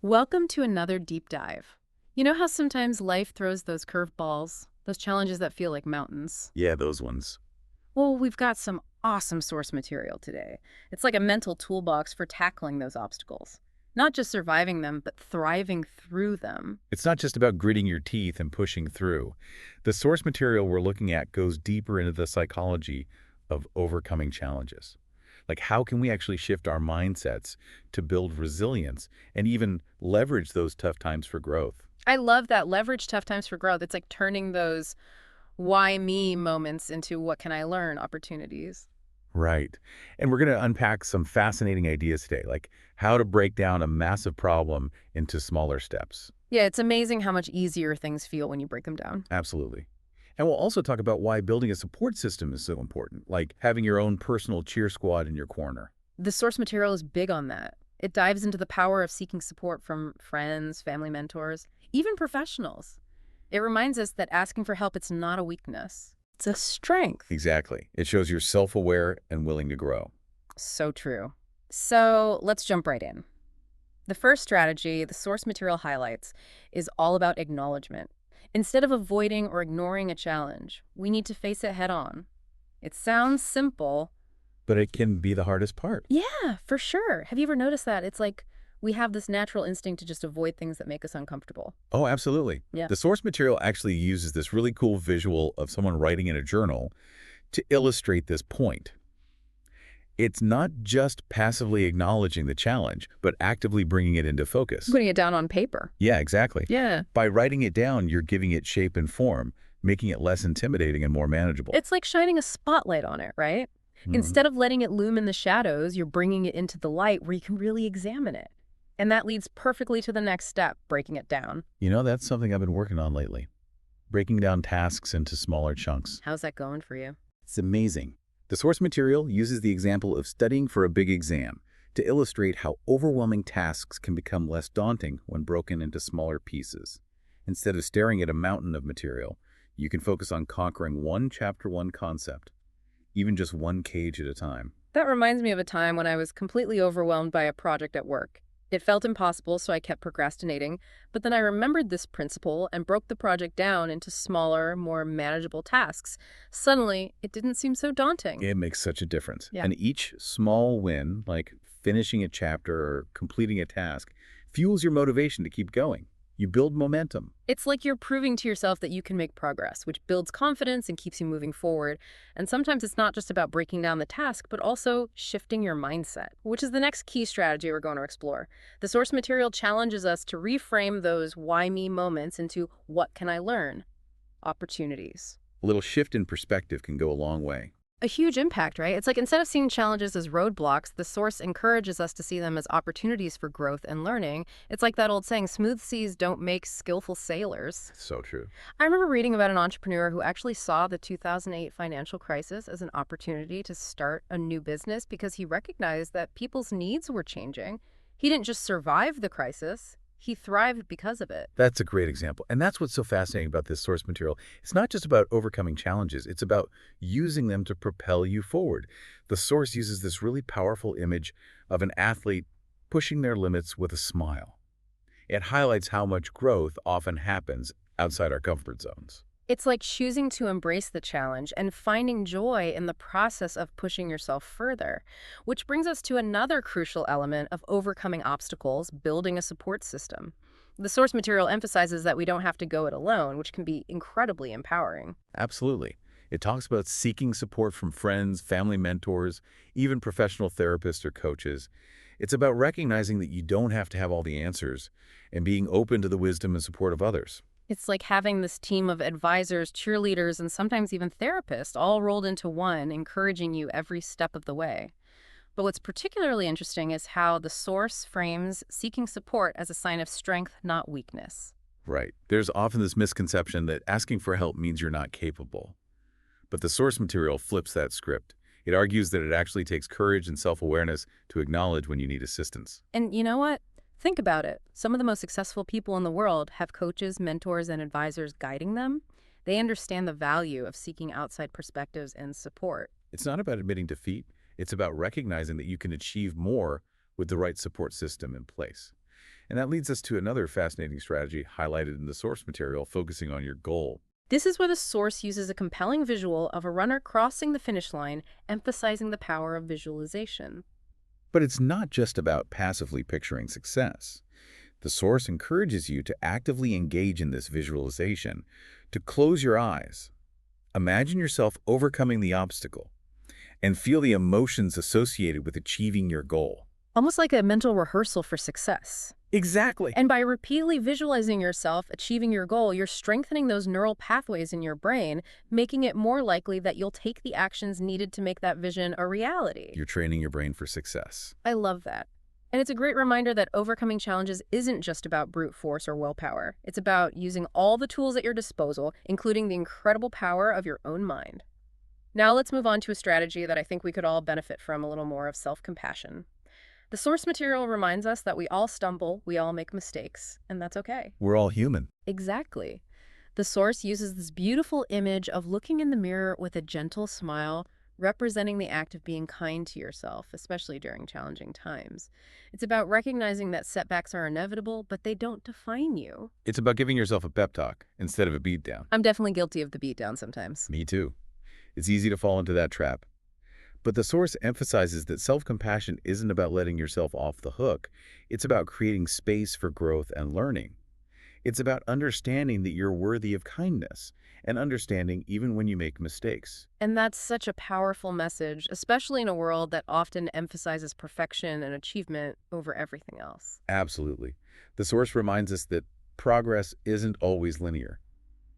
Welcome to another deep dive. You know how sometimes life throws those curved balls, those challenges that feel like mountains? Yeah, those ones. Well, we've got some awesome source material today. It's like a mental toolbox for tackling those obstacles. Not just surviving them, but thriving through them. It's not just about gritting your teeth and pushing through. The source material we're looking at goes deeper into the psychology of overcoming challenges. Like, how can we actually shift our mindsets to build resilience and even leverage those tough times for growth? I love that leverage tough times for growth. It's like turning those why me moments into what can I learn opportunities. Right. And we're going to unpack some fascinating ideas today, like how to break down a massive problem into smaller steps. Yeah, it's amazing how much easier things feel when you break them down. Absolutely. And we'll also talk about why building a support system is so important, like having your own personal cheer squad in your corner. The source material is big on that. It dives into the power of seeking support from friends, family mentors, even professionals. It reminds us that asking for help, it's not a weakness. It's a strength. Exactly. It shows you're self-aware and willing to grow. So true. So let's jump right in. The first strategy the source material highlights is all about acknowledgement. Instead of avoiding or ignoring a challenge, we need to face it head on. It sounds simple. But it can be the hardest part. Yeah, for sure. Have you ever noticed that? It's like we have this natural instinct to just avoid things that make us uncomfortable. Oh, absolutely. Yeah. The source material actually uses this really cool visual of someone writing in a journal to illustrate this point. It's not just passively acknowledging the challenge, but actively bringing it into focus. Putting it down on paper. Yeah, exactly. Yeah. By writing it down, you're giving it shape and form, making it less intimidating and more manageable. It's like shining a spotlight on it, right? Mhm. Instead of letting it loom in the shadows, you're bringing it into the light where you can really examine it. And that leads perfectly to the next step, breaking it down. You know, that's something I've been working on lately. Breaking down tasks into smaller chunks. How's that going for you? It's amazing. The source material uses the example of studying for a big exam to illustrate how overwhelming tasks can become less daunting when broken into smaller pieces. Instead of staring at a mountain of material, you can focus on conquering one chapter, one concept, even just one page at a time. That reminds me of a time when I was completely overwhelmed by a project at work. It felt impossible, so I kept procrastinating, but then I remembered this principle and broke the project down into smaller, more manageable tasks. Suddenly, it didn't seem so daunting. It makes such a difference. Yeah. And each small win, like finishing a chapter or completing a task, fuels your motivation to keep going. You build momentum. It's like you're proving to yourself that you can make progress, which builds confidence and keeps you moving forward. And sometimes it's not just about breaking down the task, but also shifting your mindset, which is the next key strategy we're going to explore. The source material challenges us to reframe those why me moments into what can I learn? Opportunities. A little shift in perspective can go a long way. A huge impact, right? It's like instead of seeing challenges as roadblocks, the source encourages us to see them as opportunities for growth and learning. It's like that old saying, smooth seas don't make skillful sailors. So true. I remember reading about an entrepreneur who actually saw the 2008 financial crisis as an opportunity to start a new business because he recognized that people's needs were changing. He didn't just survive the crisis, he thrived because of it. That's a great example. And that's what's so fascinating about this source material. It's not just about overcoming challenges. It's about using them to propel you forward. The source uses this really powerful image of an athlete pushing their limits with a smile. It highlights how much growth often happens outside our comfort zones. It's like choosing to embrace the challenge and finding joy in the process of pushing yourself further. Which brings us to another crucial element of overcoming obstacles, building a support system. The source material emphasizes that we don't have to go it alone, which can be incredibly empowering. Absolutely. It talks about seeking support from friends, family mentors, even professional therapists or coaches. It's about recognizing that you don't have to have all the answers and being open to the wisdom and support of others. It's like having this team of advisors, cheerleaders, and sometimes even therapists all rolled into one, encouraging you every step of the way. But what's particularly interesting is how the source frames seeking support as a sign of strength, not weakness. Right. There's often this misconception that asking for help means you're not capable. But the source material flips that script. It argues that it actually takes courage and self-awareness to acknowledge when you need assistance. And you know what? Think about it. Some of the most successful people in the world have coaches, mentors, and advisors guiding them. They understand the value of seeking outside perspectives and support. It's not about admitting defeat. It's about recognizing that you can achieve more with the right support system in place. And that leads us to another fascinating strategy highlighted in the source material, focusing on your goal. This is where the source uses a compelling visual of a runner crossing the finish line, emphasizing the power of visualization. But it's not just about passively picturing success. The source encourages you to actively engage in this visualization, to close your eyes. Imagine yourself overcoming the obstacle and feel the emotions associated with achieving your goal. Almost like a mental rehearsal for success. Exactly. And by repeatedly visualizing yourself achieving your goal, you're strengthening those neural pathways in your brain, making it more likely that you'll take the actions needed to make that vision a reality. You're training your brain for success. I love that. And it's a great reminder that overcoming challenges isn't just about brute force or willpower. It's about using all the tools at your disposal, including the incredible power of your own mind. Now let's move on to a strategy that I think we could all benefit from, a little more of self-compassion. The source material reminds us that we all stumble, we all make mistakes, and that's okay. We're all human. Exactly. The source uses this beautiful image of looking in the mirror with a gentle smile, representing the act of being kind to yourself, especially during challenging times. It's about recognizing that setbacks are inevitable, but they don't define you. It's about giving yourself a pep talk instead of a beatdown. I'm definitely guilty of the beatdown sometimes. Me too. It's easy to fall into that trap. But the source emphasizes that self-compassion isn't about letting yourself off the hook. It's about creating space for growth and learning. It's about understanding that you're worthy of kindness and understanding even when you make mistakes. And that's such a powerful message, especially in a world that often emphasizes perfection and achievement over everything else. Absolutely. The source reminds us that progress isn't always linear.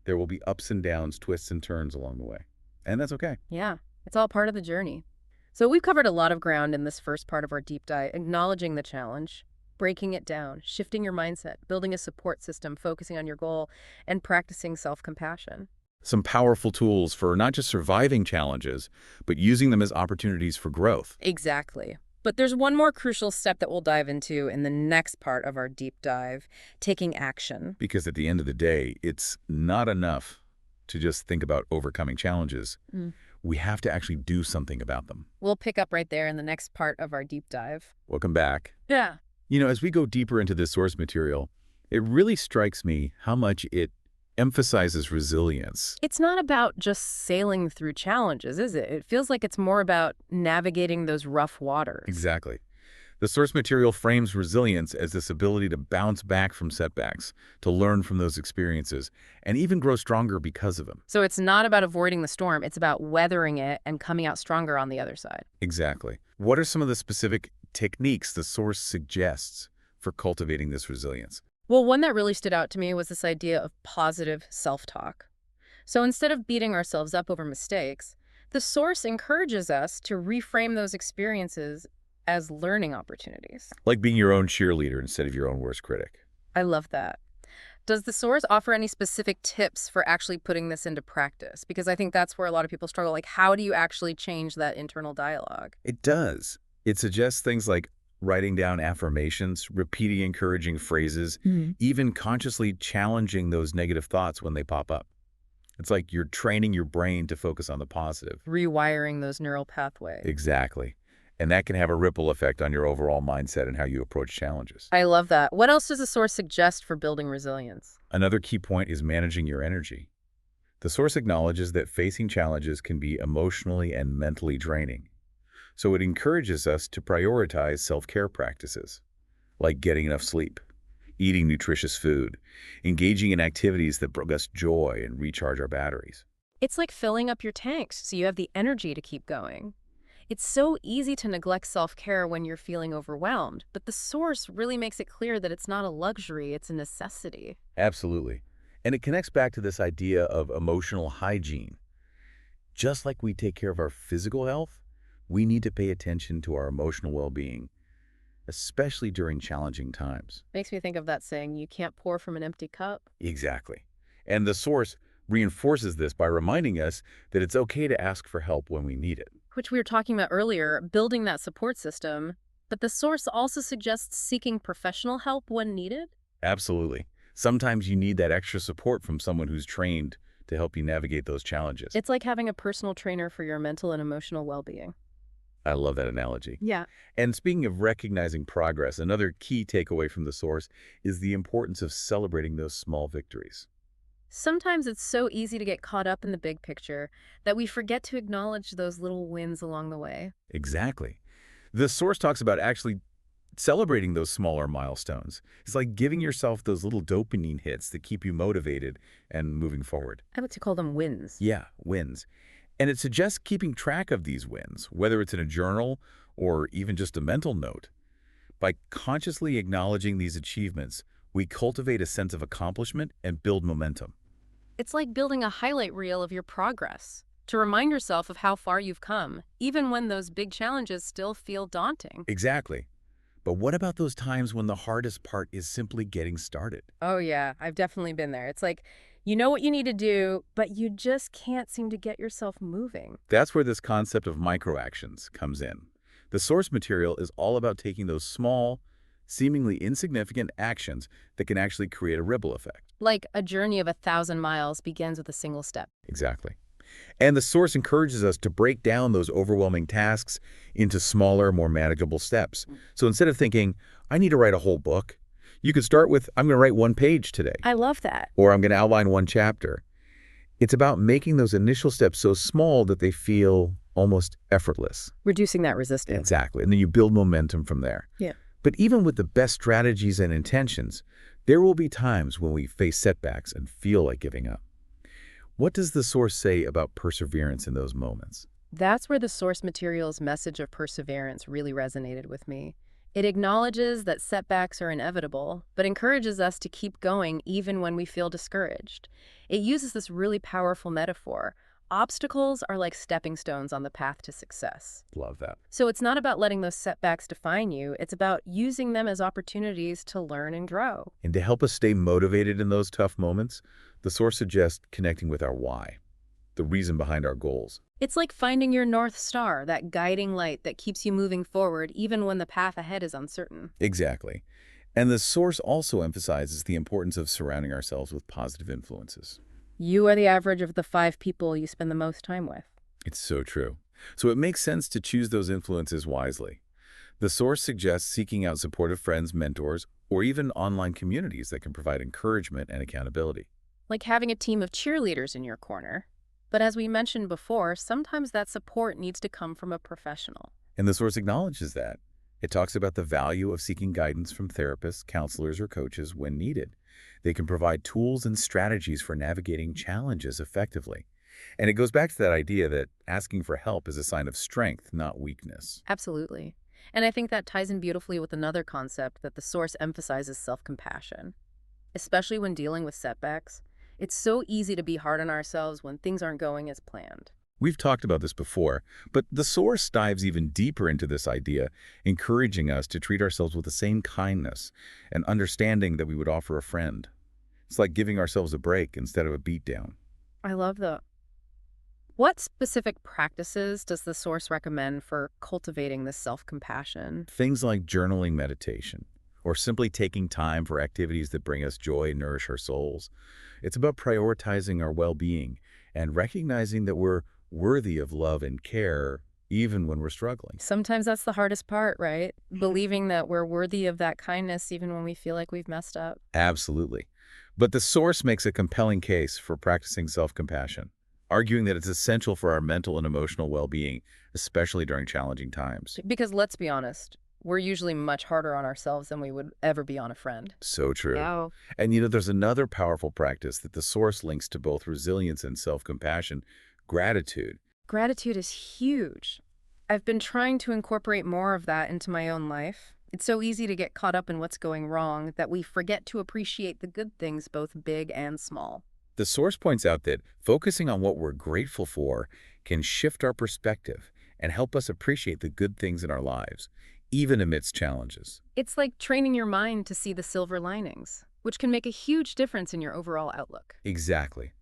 There will be ups and downs, twists and turns along the way. And that's okay. Yeah, it's all part of the journey. So we've covered a lot of ground in this first part of our deep dive, acknowledging the challenge, breaking it down, shifting your mindset, building a support system, focusing on your goal, and practicing self-compassion. Some powerful tools for not just surviving challenges, but using them as opportunities for growth. Exactly. But there's one more crucial step that we'll dive into in the next part of our deep dive, taking action. Because at the end of the day, it's not enough to just think about overcoming challenges. We have to actually do something about them. We'll pick up right there in the next part of our deep dive. Welcome back. Yeah. As we go deeper into this source material, it really strikes me how much it emphasizes resilience. It's not about just sailing through challenges, is it? It feels like it's more about navigating those rough waters. Exactly. The source material frames resilience as this ability to bounce back from setbacks, to learn from those experiences, and even grow stronger because of them. So it's not about avoiding the storm, it's about weathering it and coming out stronger on the other side. Exactly. What are some of the specific techniques the source suggests for cultivating this resilience? Well, one that really stood out to me was this idea of positive self-talk. So instead of beating ourselves up over mistakes, the source encourages us to reframe those experiences as learning opportunities. Like being your own cheerleader instead of your own worst critic. I love that. Does the source offer any specific tips for actually putting this into practice? Because I think that's where a lot of people struggle. Like, how do you actually change that internal dialogue? It does. It suggests things like writing down affirmations, repeating encouraging phrases, even consciously challenging those negative thoughts when they pop up. It's like you're training your brain to focus on the positive. Rewiring those neural pathways. Exactly. And that can have a ripple effect on your overall mindset and how you approach challenges. I love that. What else does the source suggest for building resilience? Another key point is managing your energy. The source acknowledges that facing challenges can be emotionally and mentally draining. So it encourages us to prioritize self-care practices, like getting enough sleep, eating nutritious food, engaging in activities that bring us joy and recharge our batteries. It's like filling up your tanks so you have the energy to keep going. It's so easy to neglect self-care when you're feeling overwhelmed, but the source really makes it clear that it's not a luxury, it's a necessity. Absolutely. And it connects back to this idea of emotional hygiene. Just like we take care of our physical health, we need to pay attention to our emotional well-being, especially during challenging times. Makes me think of that saying, you can't pour from an empty cup. Exactly. And the source reinforces this by reminding us that it's okay to ask for help when we need it. Which we were talking about earlier, building that support system. But the source also suggests seeking professional help when needed. Absolutely. Sometimes you need that extra support from someone who's trained to help you navigate those challenges. It's like having a personal trainer for your mental and emotional well-being. I love that analogy. Yeah. And speaking of recognizing progress, another key takeaway from the source is the importance of celebrating those small victories. Sometimes it's so easy to get caught up in the big picture that we forget to acknowledge those little wins along the way. Exactly. The source talks about actually celebrating those smaller milestones. It's like giving yourself those little dopamine hits that keep you motivated and moving forward. I like to call them wins. Yeah, wins. And it suggests keeping track of these wins, whether it's in a journal or even just a mental note. By consciously acknowledging these achievements, we cultivate a sense of accomplishment and build momentum. It's like building a highlight reel of your progress to remind yourself of how far you've come, even when those big challenges still feel daunting. Exactly. But what about those times when the hardest part is simply getting started? Oh, yeah, I've definitely been there. It's like you know what you need to do, but you just can't seem to get yourself moving. That's where this concept of microactions comes in. The source material is all about taking those small, seemingly insignificant actions that can actually create a ripple effect. Like a journey of 1,000 miles begins with a single step. Exactly. And the source encourages us to break down those overwhelming tasks into smaller, more manageable steps. So instead of thinking, I need to write a whole book, you could start with, I'm going to write one page today, I love that. or I'm going to outline one chapter. It's about making those initial steps so small that they feel almost effortless. Reducing that resistance. Exactly. And then you build momentum from there. Yeah. But even with the best strategies and intentions, there will be times when we face setbacks and feel like giving up. What does the source say about perseverance in those moments? That's where the source material's message of perseverance really resonated with me. It acknowledges that setbacks are inevitable, but encourages us to keep going even when we feel discouraged. It uses this really powerful metaphor. Obstacles are like stepping stones on the path to success. Love that. So it's not about letting those setbacks define you, it's about using them as opportunities to learn and grow. And to help us stay motivated in those tough moments, the source suggests connecting with our why, the reason behind our goals. It's like finding your North Star, that guiding light that keeps you moving forward even when the path ahead is uncertain. Exactly. And the source also emphasizes the importance of surrounding ourselves with positive influences. You are the average of the 5 people you spend the most time with. It's so true. So it makes sense to choose those influences wisely. The source suggests seeking out supportive friends, mentors, or even online communities that can provide encouragement and accountability. Like having a team of cheerleaders in your corner. But as we mentioned before, sometimes that support needs to come from a professional. And the source acknowledges that. It talks about the value of seeking guidance from therapists, counselors, or coaches when needed. They can provide tools and strategies for navigating challenges effectively. And it goes back to that idea that asking for help is a sign of strength, not weakness. Absolutely. And I think that ties in beautifully with another concept that the source emphasizes self-compassion. Especially when dealing with setbacks, it's so easy to be hard on ourselves when things aren't going as planned. We've talked about this before, but the source dives even deeper into this idea, encouraging us to treat ourselves with the same kindness and understanding that we would offer a friend. It's like giving ourselves a break instead of a beatdown. I love that. What specific practices does the source recommend for cultivating this self-compassion? Things like journaling meditation, or simply taking time for activities that bring us joy and nourish our souls. It's about prioritizing our well-being and recognizing that we're worthy of love and care even when we're struggling. Sometimes that's the hardest part, right? Believing that we're worthy of that kindness even when we feel like we've messed up. Absolutely. But the source makes a compelling case for practicing self-compassion, arguing that it's essential for our mental and emotional well-being, especially during challenging times. Because let's be honest, we're usually much harder on ourselves than we would ever be on a friend. So true. Yeah. And there's another powerful practice that the source links to both resilience and self-compassion: gratitude. Gratitude is huge. I've been trying to incorporate more of that into my own life. It's so easy to get caught up in what's going wrong that we forget to appreciate the good things, both big and small. The source points out that focusing on what we're grateful for can shift our perspective and help us appreciate the good things in our lives, even amidst challenges. It's like training your mind to see the silver linings, which can make a huge difference in your overall outlook. Exactly.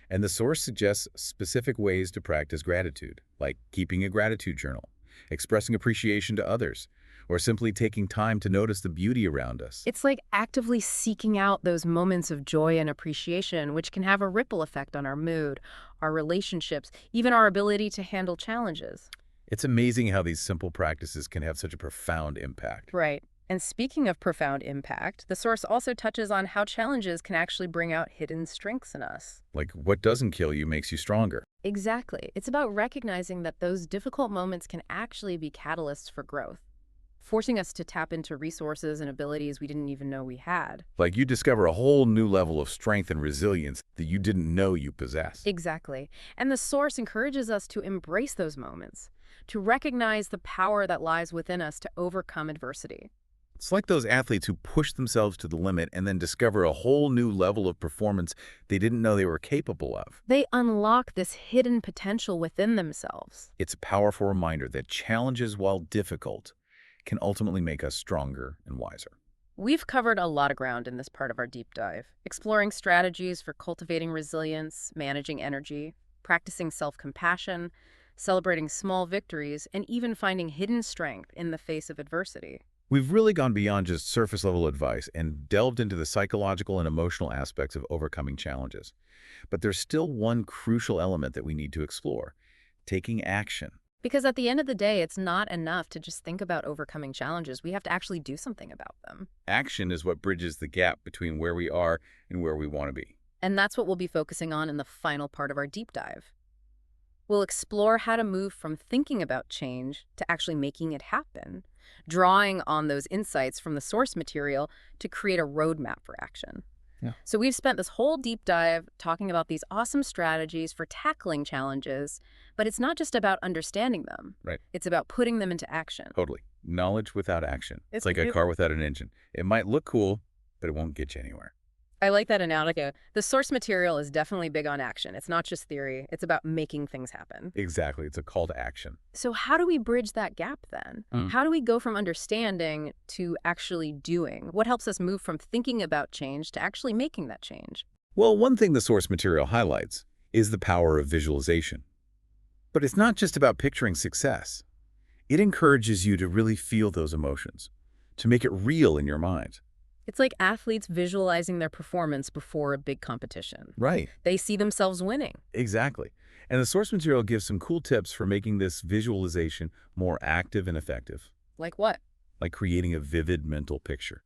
And the source suggests specific ways to practice gratitude, like keeping a gratitude journal, expressing appreciation to others, or simply taking time to notice the beauty around us. It's like actively seeking out those moments of joy and appreciation, which can have a ripple effect on our mood, our relationships, even our ability to handle challenges. It's amazing how these simple practices can have such a profound impact. Right. And speaking of profound impact, the source also touches on how challenges can actually bring out hidden strengths in us. Like, what doesn't kill you makes you stronger. Exactly. It's about recognizing that those difficult moments can actually be catalysts for growth, forcing us to tap into resources and abilities we didn't even know we had. Like, you discover a whole new level of strength and resilience that you didn't know you possessed. Exactly. And the source encourages us to embrace those moments, to recognize the power that lies within us to overcome adversity. It's like those athletes who push themselves to the limit and then discover a whole new level of performance they didn't know they were capable of. They unlock this hidden potential within themselves. It's a powerful reminder that challenges, while difficult, can ultimately make us stronger and wiser. We've covered a lot of ground in this part of our deep dive, exploring strategies for cultivating resilience, managing energy, practicing self-compassion, celebrating small victories, and even finding hidden strength in the face of adversity. We've really gone beyond just surface-level advice and delved into the psychological and emotional aspects of overcoming challenges. But there's still one crucial element that we need to explore: taking action. Because at the end of the day, it's not enough to just think about overcoming challenges. We have to actually do something about them. Action is what bridges the gap between where we are and where we want to be. And that's what we'll be focusing on in the final part of our deep dive. We'll explore how to move from thinking about change to actually making it happen, drawing on those insights from the source material to create a roadmap for action. Yeah. So we've spent this whole deep dive talking about these awesome strategies for tackling challenges, but it's not just about understanding them. Right. It's about putting them into action. Totally. Knowledge without action. It's like a It- car without an engine. It might look cool, but it won't get you anywhere. I like that analogy. The source material is definitely big on action. It's not just theory. It's about making things happen. Exactly. It's a call to action. So how do we bridge that gap then? How do we go from understanding to actually doing? What helps us move from thinking about change to actually making that change? Well, one thing the source material highlights is the power of visualization. But it's not just about picturing success. It encourages you to really feel those emotions, to make it real in your mind. It's like athletes visualizing their performance before a big competition. Right. They see themselves winning. Exactly. And the source material gives some cool tips for making this visualization more active and effective, Like what? like creating a vivid mental picture,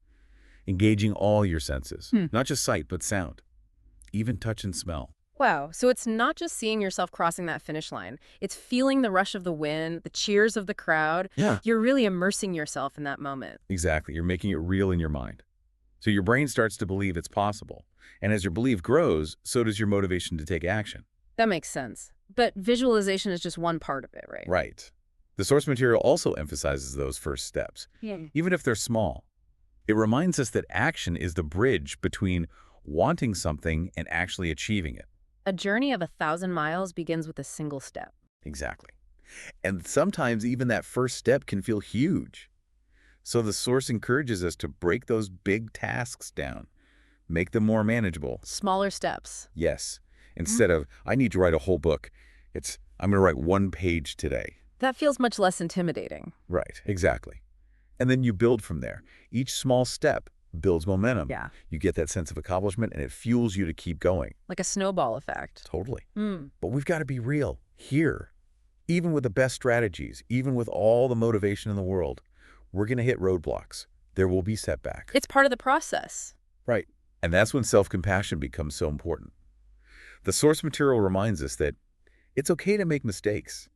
engaging all your senses, not just sight, but sound, even touch and smell. Wow. So it's not just seeing yourself crossing that finish line. It's feeling the rush of the win, the cheers of the crowd. Yeah. You're really immersing yourself in that moment. Exactly. You're making it real in your mind. So your brain starts to believe it's possible. And as your belief grows, so does your motivation to take action. That makes sense. But visualization is just one part of it, right? Right. The source material also emphasizes those first steps, even if they're small. It reminds us that action is the bridge between wanting something and actually achieving it. A journey of 1,000 miles begins with a single step. Exactly. And sometimes even that first step can feel huge. So the source encourages us to break those big tasks down, make them more manageable. Smaller steps. Yes. Instead of, I need to write a whole book, it's, I'm going to write one page today. That feels much less intimidating. Right. Exactly. And then you build from there. Each small step builds momentum. Yeah. You get that sense of accomplishment and it fuels you to keep going. Like a snowball effect. Totally. Hmm. But we've got to be real here. Even with the best strategies, even with all the motivation in the world, we're going to hit roadblocks. There will be setbacks. It's part of the process. Right. And that's when self-compassion becomes so important. The source material reminds us that it's okay to make mistakes.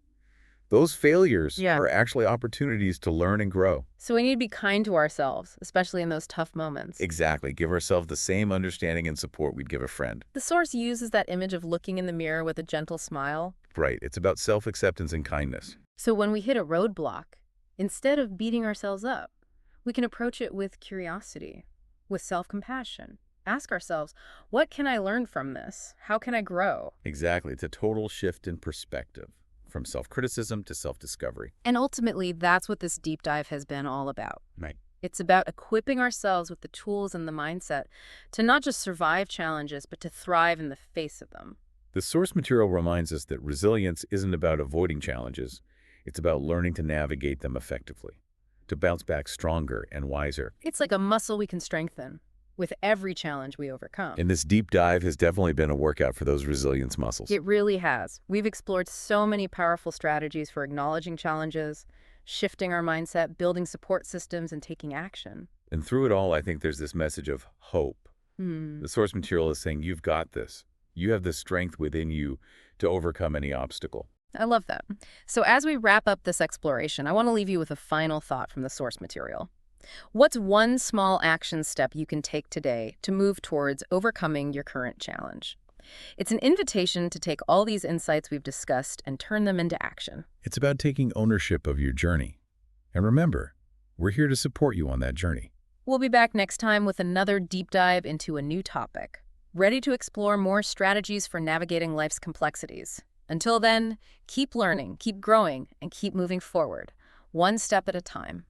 Those failures are actually opportunities to learn and grow. So we need to be kind to ourselves, especially in those tough moments. Exactly. Give ourselves the same understanding and support we'd give a friend. The source uses that image of looking in the mirror with a gentle smile. Right. It's about self-acceptance and kindness. So when we hit a roadblock, instead of beating ourselves up, we can approach it with curiosity, with self-compassion. Ask ourselves, what can I learn from this? How can I grow? Exactly. It's a total shift in perspective, from self-criticism to self-discovery. And ultimately, that's what this deep dive has been all about. Right. It's about equipping ourselves with the tools and the mindset to not just survive challenges, but to thrive in the face of them. The source material reminds us that resilience isn't about avoiding challenges. It's about learning to navigate them effectively, to bounce back stronger and wiser. It's like a muscle we can strengthen with every challenge we overcome. And this deep dive has definitely been a workout for those resilience muscles. It really has. We've explored so many powerful strategies for acknowledging challenges, shifting our mindset, building support systems, and taking action. And through it all, I think there's this message of hope. Hmm. The source material is saying, you've got this. You have the strength within you to overcome any obstacle. I love that. So as we wrap up this exploration, I want to leave you with a final thought from the source material. What's one small action step you can take today to move towards overcoming your current challenge? It's an invitation to take all these insights we've discussed and turn them into action. It's about taking ownership of your journey. And remember, we're here to support you on that journey. We'll be back next time with another deep dive into a new topic, ready to explore more strategies for navigating life's complexities. Until then, keep learning, keep growing, and keep moving forward, one step at a time.